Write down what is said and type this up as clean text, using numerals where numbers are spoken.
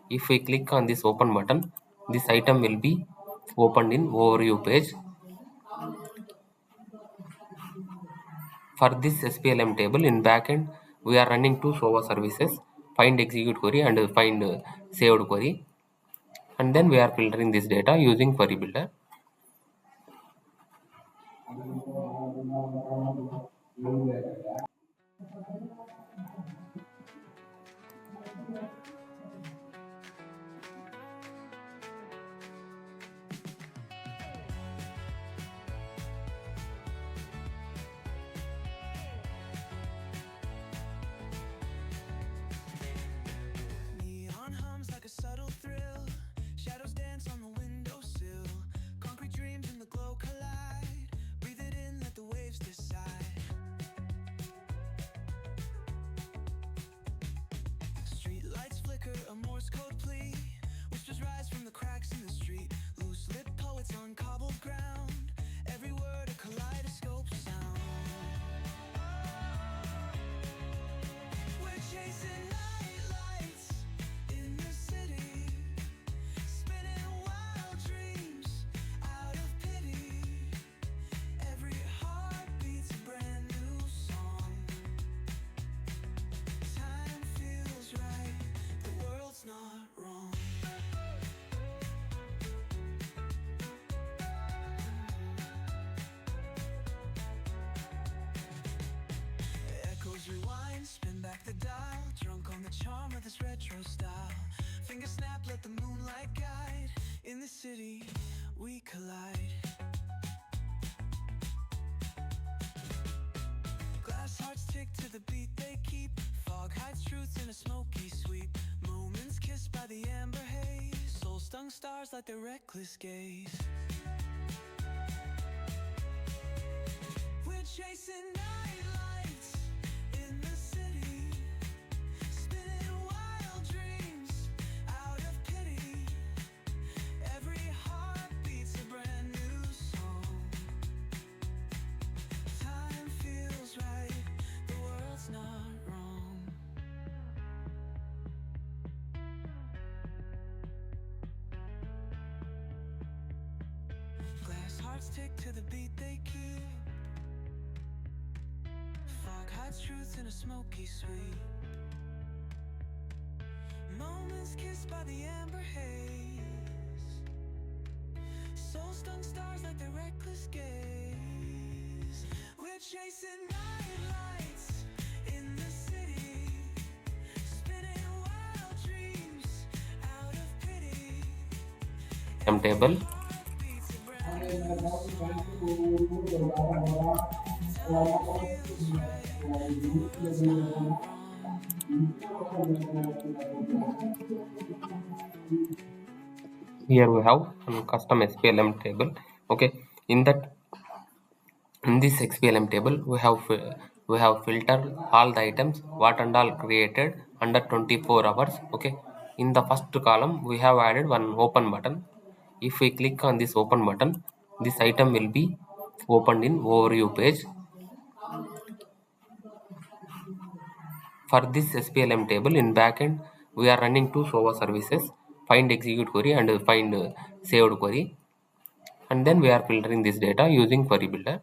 If we click on this open button, this item will be opened in overview page. For this SPLM table in backend, we are running two SOA services, find execute query and find saved query, and then we are filtering this data using query builder. Neon hums like a subtle thrill. Shadows dance on the windowsill. Concrete dreams in the glow collide. Breathe it in, let the waves decide. Street lights flicker, a Morse code plea. Whispers rise from the cracks in the street. Loose lit poets on cobbled ground. Every word a kaleidoscope sound. We're chasing night lights in the city, spinning wild dreams out of pity. Every heartbeat's a brand new song. Time feels right, the world's not wrong. Echoes rewind, spin back the dial. Drunk on the charm of this retro style. Finger snap, let the moonlight guide. In the city, we collide. Glass hearts tick to the beat they keep. Fog hides truth in a smoky sweep. Moments kissed by the amber haze. Soul stung stars like their reckless gaze. We're chasing night lights in the city, spinning wild dreams out of pity. Every heartbeat's a brand new song. Time feels right, the world's not wrong. Glass hearts tick to the beat they keep. Fog hides truth in a smoky sweep. Moments kissed by the amber haze. Soul stung stars like their reckless gaze. We're chasing night lights in the city, spinning wild dreams out of pity. Table. Heartbeats a brand new song. Here we have a custom SPLM table. Okay, in this XPLM table we have filtered all the items what and all created under 24 hours. Okay, in the first column we have added one open button. If we click on this open button, this item will be opened in overview page. For this SPLM table in backend, we are running two SOA services, find execute query and find saved query, and then we are filtering this data using query builder.